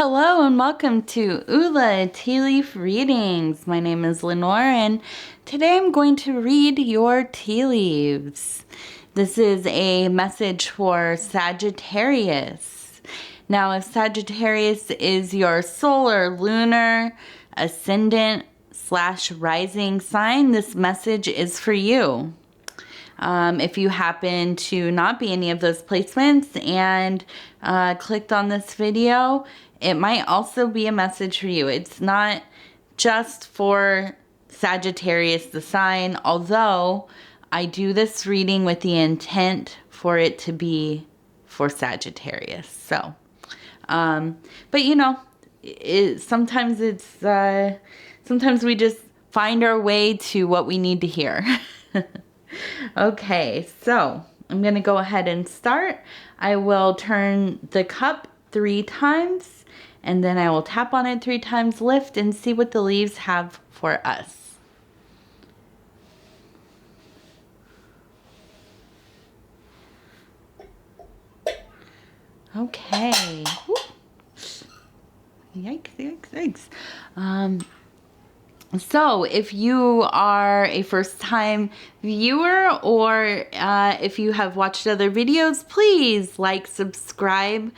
Hello and welcome to Ula Tea Leaf Readings. My name is Lenore and today I'm going to read your tea leaves. This is a message for Sagittarius. Now, if Sagittarius is your solar, lunar, ascendant / rising sign, this message is for you. If you happen to not be any of those placements and clicked on this video, it might also be a message for you. It's not just for Sagittarius, the sign, although I do this reading with the intent for it to be for Sagittarius. So, but you know, sometimes we just find our way to what we need to hear. Okay, so I'm going to go ahead and start. I will turn the cup 3 times, and then I will tap on it 3 times, lift, and see what the leaves have for us. Okay. Woo. Yikes, yikes, yikes. So if you are a first-time viewer or if you have watched other videos, please like, subscribe,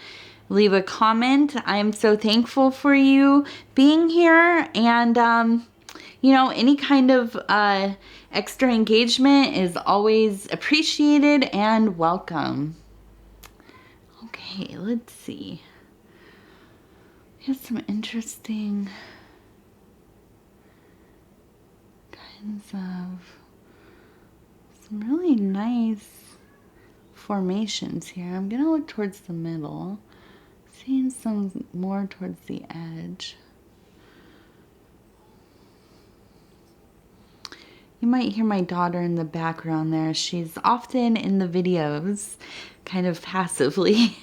leave a comment. I'm so thankful for you being here, and you know, any kind of extra engagement is always appreciated and welcome. Okay, let's see. Here's some interesting of some really nice formations here. I'm gonna look towards the middle, seeing some more towards the edge. You might hear my daughter in the background there. She's often in the videos, kind of passively.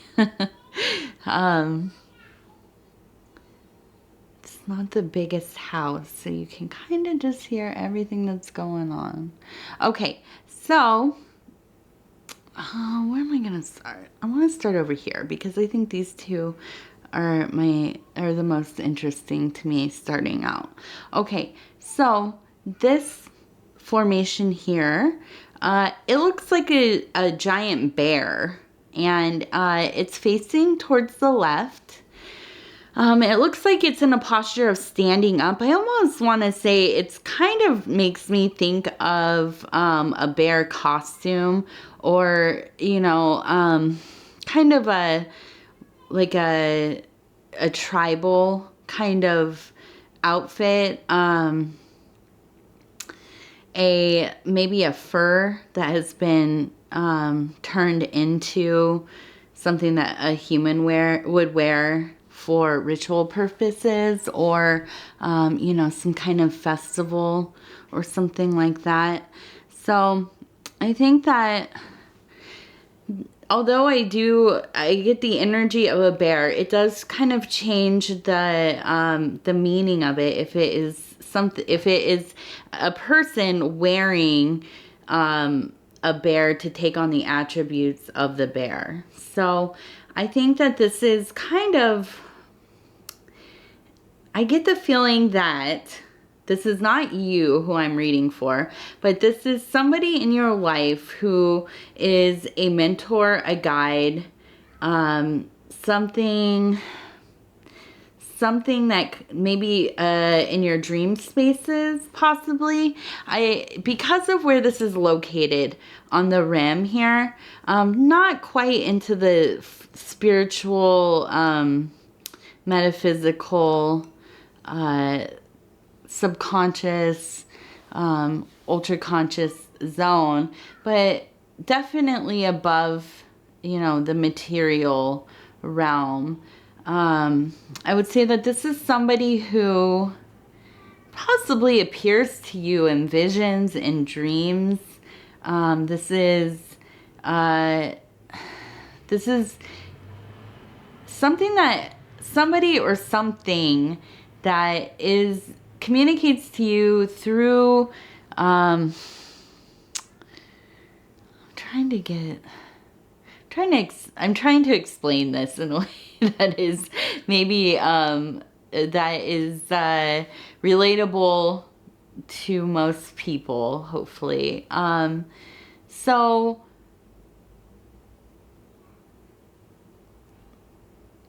Not the biggest house, so you can kind of just hear everything that's going on. Okay, so where am I gonna start? I want to start over here because I think these two are the most interesting to me starting out. Okay, so this formation here, it looks like a giant bear, and it's facing towards the left. It looks like it's in a posture of standing up. I almost want to say it's kind of makes me think of a bear costume, or, you know, kind of like a tribal kind of outfit. Maybe a fur that has been turned into something that a human would wear for ritual purposes, or you know, some kind of festival or something like that. So I think that although I get the energy of a bear, it does kind of change the meaning of it if it is a person wearing a bear to take on the attributes of the bear. So I think that this is kind of, I get the feeling that this is not you who I'm reading for, but this is somebody in your life who is a mentor, a guide, something that maybe in your dream spaces, possibly. Because of where this is located on the rim here, not quite into the spiritual, metaphysical, subconscious, ultra conscious zone, but definitely above, you know, the material realm. I would say that this is somebody who possibly appears to you in visions and dreams. This is something that somebody or something that communicates to you through trying I'm trying to explain this in a way that is maybe that is relatable to most people, hopefully. So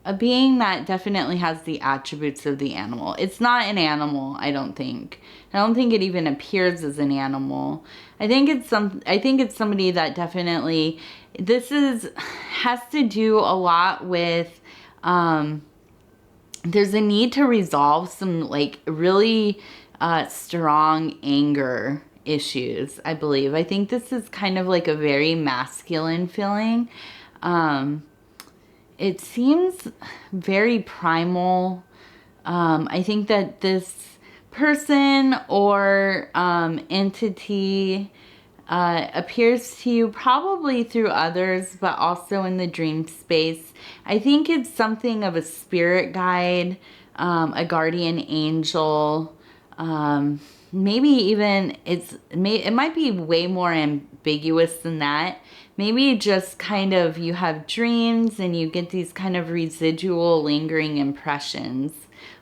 a being that definitely has the attributes of the animal. It's not an animal, I don't think. I don't think it even appears as an animal. I think it's somebody that definitely, has to do a lot with, there's a need to resolve some like really strong anger issues, I believe. I think this is kind of like a very masculine feeling. It seems very primal. I think that this person or entity appears to you probably through others, but also in the dream space. I think it's something of a spirit guide, a guardian angel, maybe even it might be way more ambiguous than that. Maybe just kind of you have dreams and you get these kind of residual lingering impressions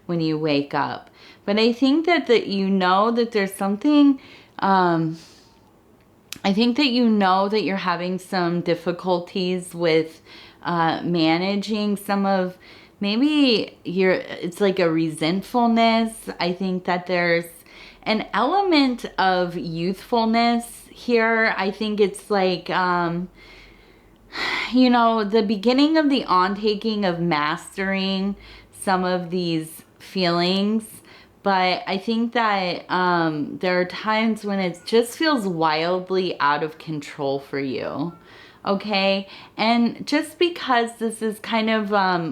when you wake up. But I think that you know that there's something, I think that you know that you're having some difficulties with managing some of, maybe it's like a resentfulness. I think that there's an element of youthfulness here. I think it's like, you know, the beginning of the on-taking of mastering some of these feelings. But I think that there are times when it just feels wildly out of control for you. Okay, and just because this is kind of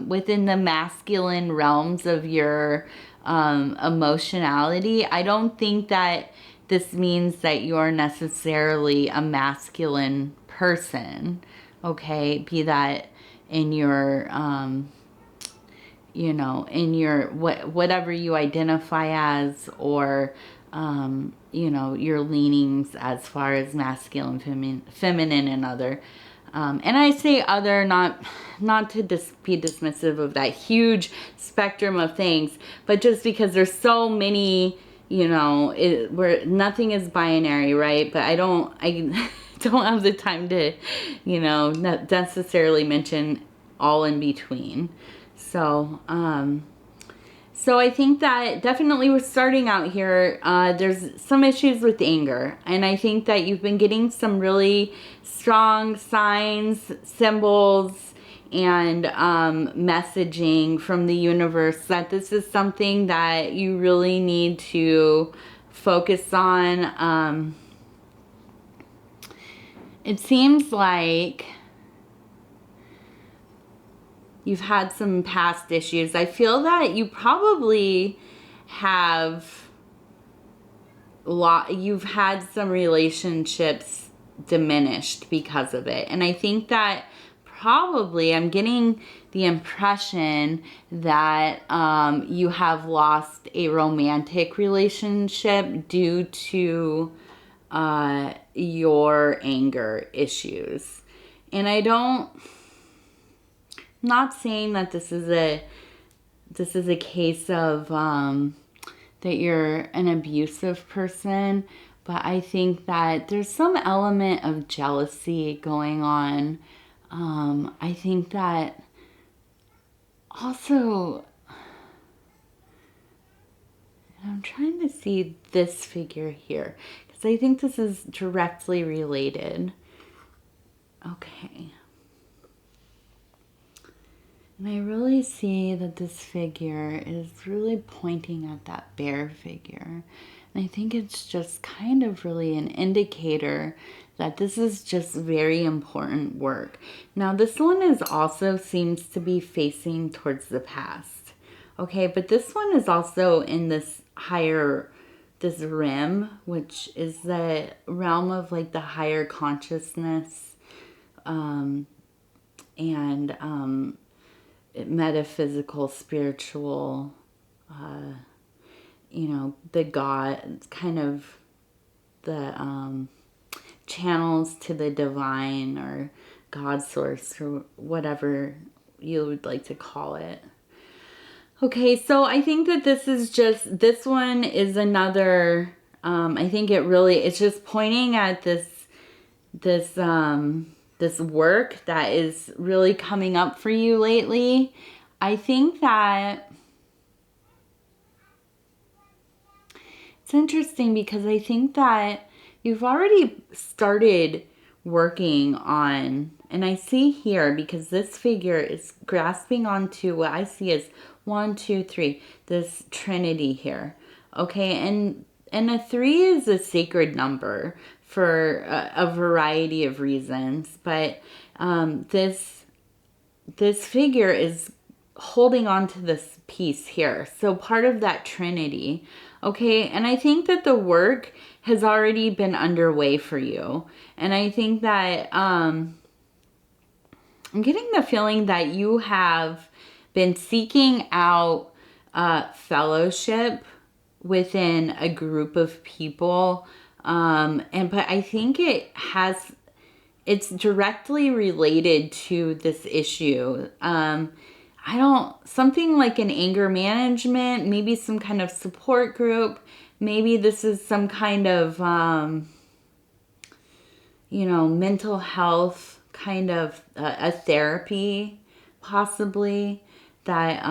within the masculine realms of your emotionality, I don't think that this means that you're necessarily a masculine person. Okay, be that in your you know, in your whatever you identify as, or you know, your leanings as far as masculine, feminine, and other. And I say other, not to be dismissive of that huge spectrum of things, but just because there's so many, you know, where nothing is binary, right? But I don't have the time to, you know, not necessarily mention all in between. So, so I think that definitely we're starting out here. There's some issues with anger, and I think that you've been getting some really strong signs, symbols, and messaging from the universe that this is something that you really need to focus on. It seems like you've had some past issues. I feel that you probably you've had some relationships diminished because of it. And I think that probably, I'm getting the impression that you have lost a romantic relationship due to your anger issues. And not saying that this is a case of that you're an abusive person, but I think that there's some element of jealousy going on. I think that also, I'm trying to see this figure here because I think this is directly related. Okay. And I really see that this figure is really pointing at that bear figure. And I think it's just kind of really an indicator that this is just very important work. Now, this one also seems to be facing towards the past. Okay, but this one is also in this rim, which is the realm of like the higher consciousness, and metaphysical, spiritual, you know, the God, kind of the channels to the divine or God source or whatever you would like to call it. Okay, so I think that this one is another, I think it's just pointing at this work that is really coming up for you lately. I think that it's interesting because I think that you've already started working on, and I see here, because this figure is grasping onto what I see as 1, 2, 3, this trinity here. Okay, and a 3 is a sacred number for a variety of reasons, but this figure is holding on to this piece here. So part of that trinity, okay? And I think that the work has already been underway for you. And I think that I'm getting the feeling that you have been seeking out fellowship within a group of people. But I think it's directly related to this issue. Something like an anger management, maybe some kind of support group. Maybe this is some kind of, mental health kind of a therapy, possibly, that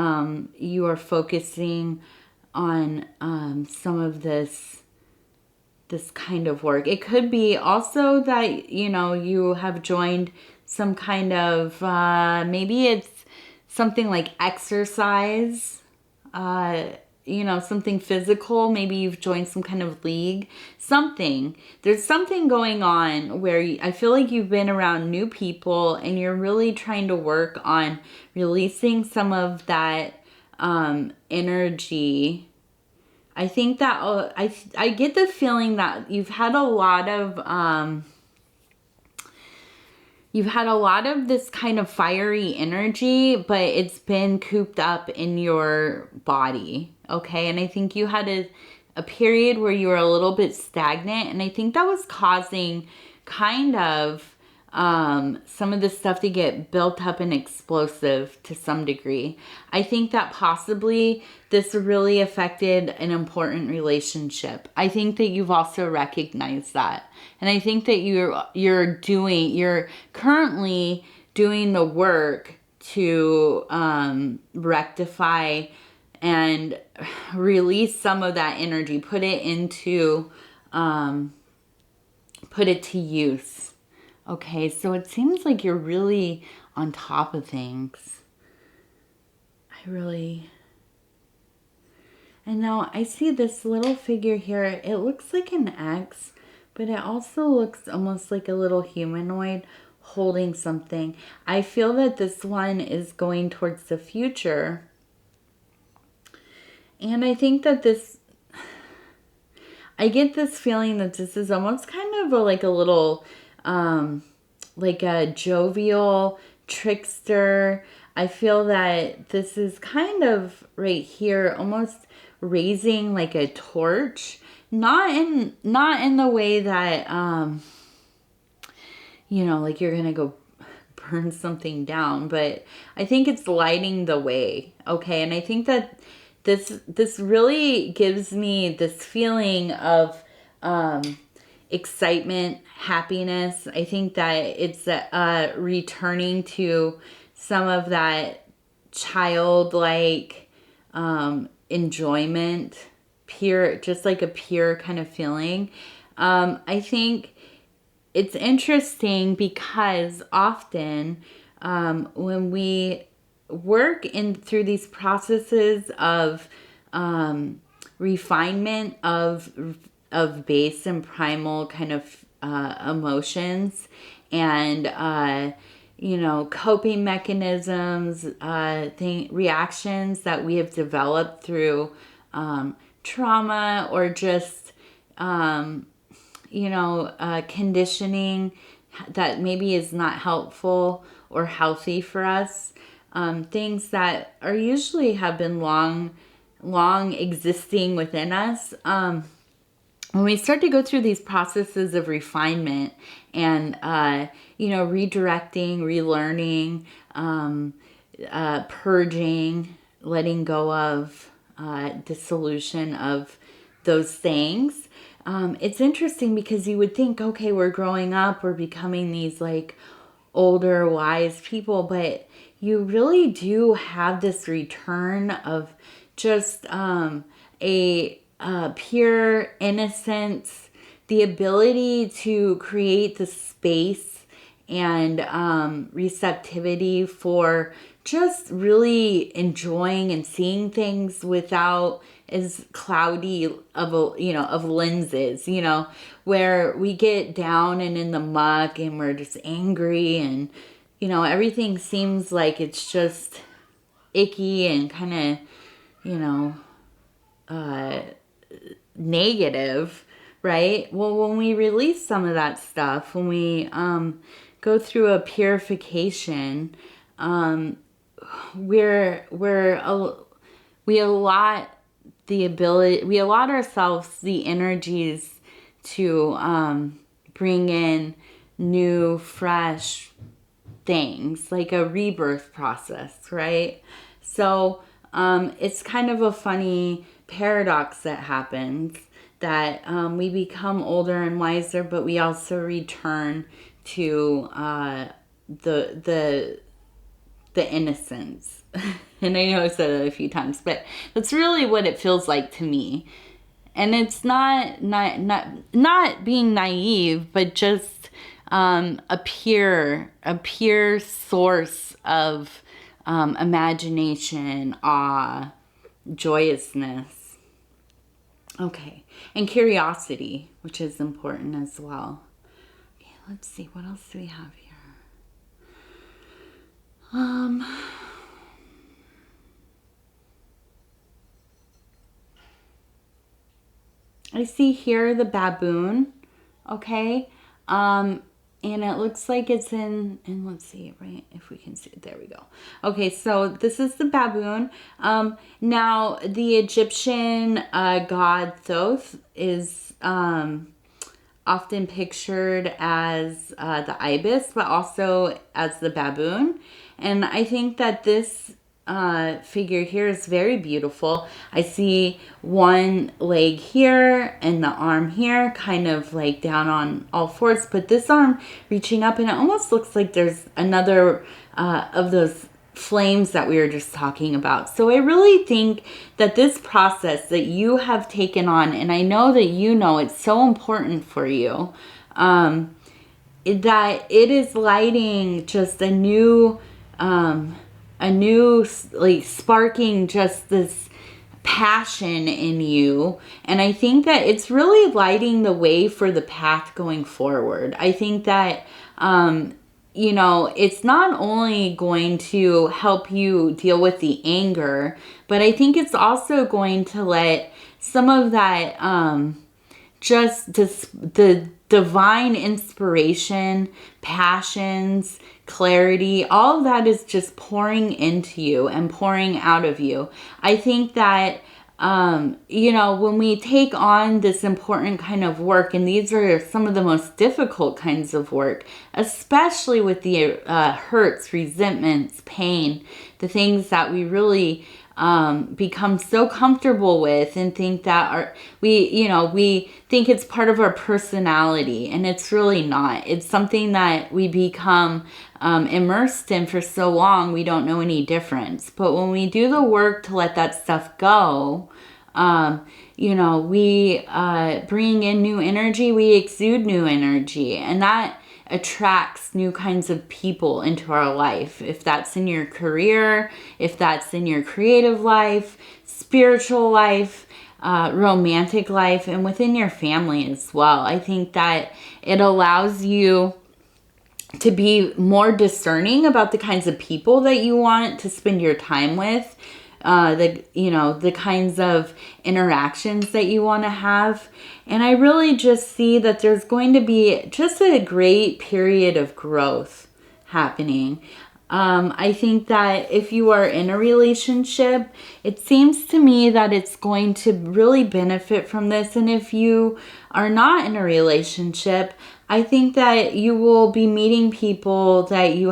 you are focusing on some of this kind of work. It could be also that, you have joined some kind of, maybe it's something like exercise, something physical. Maybe you've joined some kind of league, something. There's something going on where I feel like you've been around new people and you're really trying to work on releasing some of that energy. I think that I get the feeling that you've had a lot of this kind of fiery energy, but it's been cooped up in your body, okay? And I think you had a period where you were a little bit stagnant, and I think that was causing kind of some of this stuff to get built up and explosive to some degree. I think that possibly this really affected an important relationship. I think that you've also recognized that. And I think that you're currently doing the work to rectify and release some of that energy, put it to use. Okay, so it seems like you're really on top of things. And now I see this little figure here. It looks like an X, but it also looks almost like a little humanoid holding something. I feel that this one is going towards the future. And I think that I get this feeling that this is almost kind of like a little, like a jovial trickster. I feel that this is kind of right here, almost raising like a torch, not in the way that, like you're going to go burn something down, but I think it's lighting the way. Okay. And I think that this really gives me this feeling of, excitement, happiness. I think that it's returning to some of that childlike enjoyment, just like a pure kind of feeling. I think it's interesting because often when we work through these processes of refinement of base and primal kind of emotions and coping mechanisms, reactions that we have developed through trauma or just conditioning that maybe is not helpful or healthy for us, things that are usually have been long existing within us. when we start to go through these processes of refinement and, redirecting, relearning, purging, letting go of, dissolution of those things, it's interesting because you would think, okay, we're growing up, we're becoming these like older, wise people, but you really do have this return of just a pure innocence, the ability to create the space and receptivity for just really enjoying and seeing things without as cloudy of lenses, where we get down and in the muck and we're just angry and, everything seems like it's just icky and kind of, negative, right? Well, when we release some of that stuff, when we go through a purification, we allot ourselves the energies to bring in new, fresh things, like a rebirth process, right? So it's kind of a funny paradox that happens, that we become older and wiser, but we also return to the innocence. And I know I've said it a few times, but that's really what it feels like to me. And it's not being naive, but just a pure source of imagination, awe, joyousness. Okay, and curiosity, which is important as well. Okay, let's see, what else do we have here? I see here the baboon, okay? And it looks like it's and let's see, right, if we can see it, there we go. Okay, so this is the baboon. Now, the Egyptian god Thoth is often pictured as the ibis, but also as the baboon. And I think that this figure here is very beautiful. I see one leg here and the arm here, kind of like down on all fours, but this arm reaching up, and it almost looks like there's another of those flames that we were just talking about. So I really think that this process that you have taken on, and I know that it's so important for you, that it is lighting just a new like sparking just this passion in you. And I think that it's really lighting the way for the path going forward. I think that, it's not only going to help you deal with the anger, but I think it's also going to let some of that, the divine inspiration, passions, clarity, all of that is just pouring into you and pouring out of you. I think that, when we take on this important kind of work, and these are some of the most difficult kinds of work, especially with the hurts, resentments, pain, the things that we really become so comfortable with and think that we think it's part of our personality, and it's really not. It's something that we become immersed in for so long we don't know any difference. But when we do the work to let that stuff go, we bring in new energy, we exude new energy, and that attracts new kinds of people into our life. If that's in your career, if that's in your creative life, spiritual life, romantic life, and within your family as well. I think that it allows you to be more discerning about the kinds of people that you want to spend your time with, the kinds of interactions that you want to have. And I really just see that there's going to be just a great period of growth happening. I think that if you are in a relationship, it seems to me that it's going to really benefit from this. And if you are not in a relationship, I think that you will be meeting people that you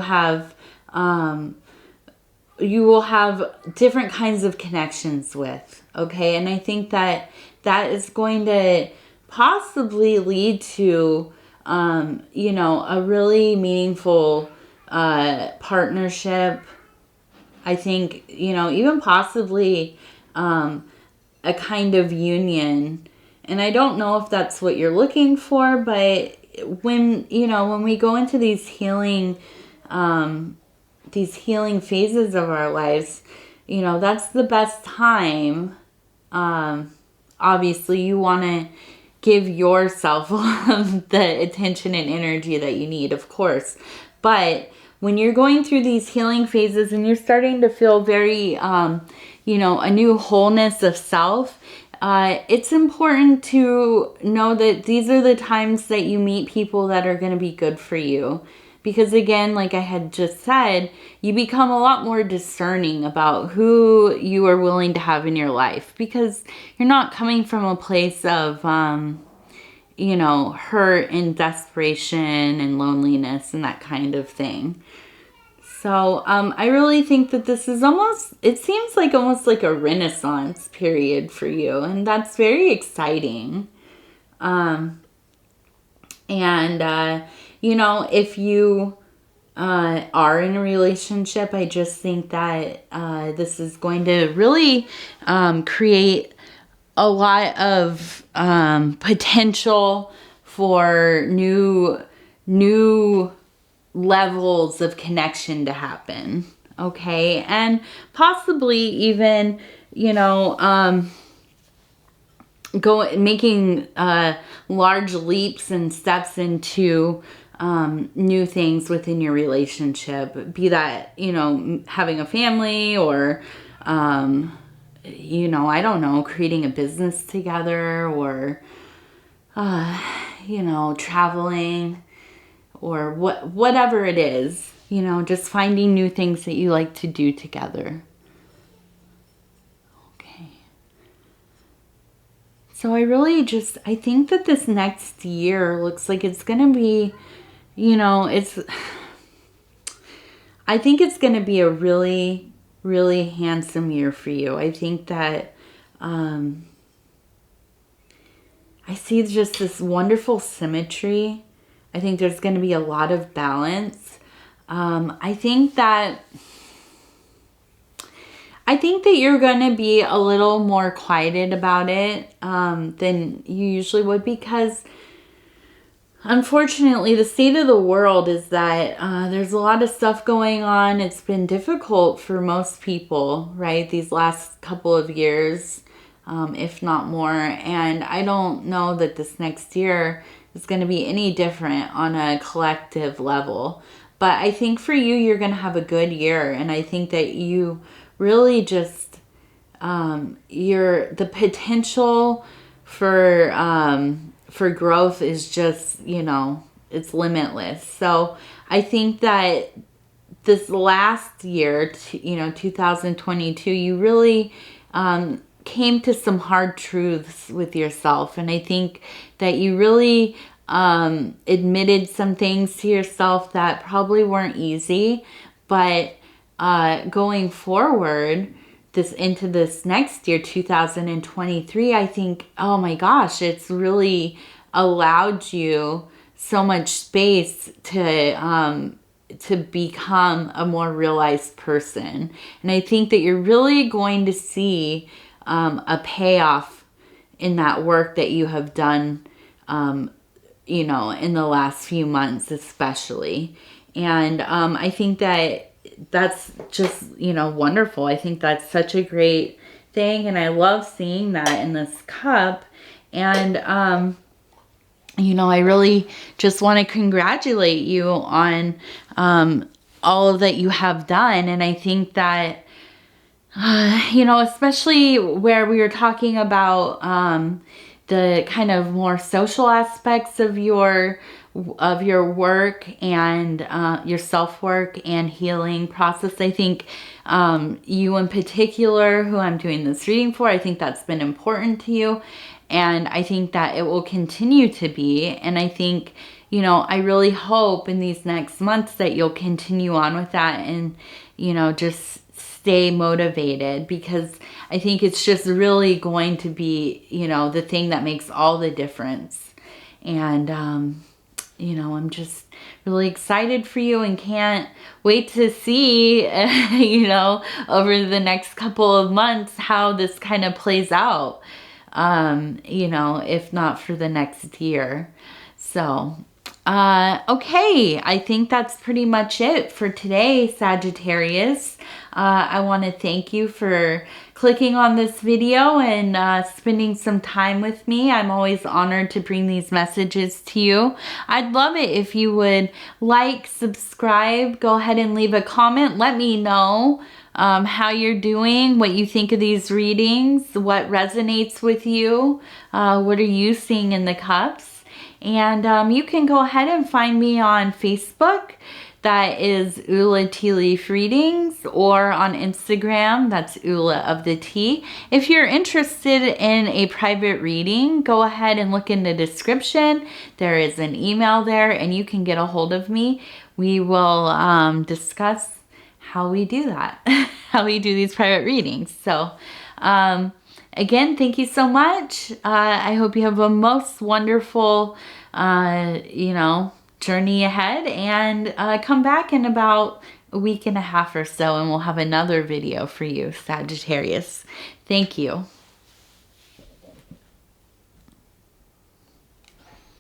will have different kinds of connections with. Okay. And I think that that is going to possibly lead to, a really meaningful partnership. I think, even possibly a kind of union. And I don't know if that's what you're looking for, but when we go into these healing phases of our lives, that's the best time. Obviously, you want to give yourself the attention and energy that you need, of course. But when you're going through these healing phases and you're starting to feel very, a new wholeness of self, it's important to know that these are the times that you meet people that are going to be good for you. Because again, like I had just said, you become a lot more discerning about who you are willing to have in your life. Because you're not coming from a place of, hurt and desperation and loneliness and that kind of thing. So I really think that this is it seems like almost like a renaissance period for you. And that's very exciting. If you are in a relationship, I just think that this is going to really create a lot of potential for new levels of connection to happen. Okay. And possibly even, making large leaps and steps into new things within your relationship, be that, having a family or, I don't know, creating a business together or, traveling or whatever it is, just finding new things that you like to do together. So I think that this next year looks like it's going to be, I think it's going to be a really, really handsome year for you. I think that I see just this wonderful symmetry. I think there's going to be a lot of balance. I think that you're going to be a little more quieted about it than you usually would, because unfortunately the state of the world is that there's a lot of stuff going on. It's been difficult for most people, right, these last couple of years, if not more. And I don't know that this next year is going to be any different on a collective level. But I think for you, you're going to have a good year. And I think that you really just, the potential for growth is just, it's limitless. So I think that this last year, 2022, you really came to some hard truths with yourself. And I think that you really admitted some things to yourself that probably weren't easy. But going forward, into this next year, 2023, I think, oh my gosh, it's really allowed you so much space to become a more realized person. And I think that you're really going to see a payoff in that work that you have done, in the last few months, especially. And I think that that's just, wonderful. I think that's such a great thing. And I love seeing that in this cup. And, I really just want to congratulate you on all of that you have done. And I think that, especially where we were talking about the kind of more social aspects of your work and your self-work and healing process. I think you in particular, who I'm doing this reading for, I think that's been important to you. And I think that it will continue to be. And I think, you know, I really hope in these next months that you'll continue on with that and, you know, just stay motivated, because I think it's just really going to be, you know, the thing that makes all the difference. And, you know, I'm just really excited for you and can't wait to see, you know, over the next couple of months how this kind of plays out, you know, if not for the next year. So, okay, I think that's pretty much it for today, Sagittarius. I want to thank you for clicking on this video and spending some time with me. I'm always honored to bring these messages to you. I'd love it if you would like, subscribe, go ahead and leave a comment. Let me know how you're doing, what you think of these readings, what resonates with you, what are you seeing in the cups. And you can go ahead and find me on Facebook. That is Ula Tea Leaf Readings, or on Instagram, that's Ula of the Tea. If you're interested in a private reading, go ahead and look in the description. There is an email there and you can get a hold of me. We will discuss how we do that, how we do these private readings. So, again, thank you so much. I hope you have a most wonderful, you know, journey ahead, and come back in about a week and a half or so and we'll have another video for you, Sagittarius. Thank you.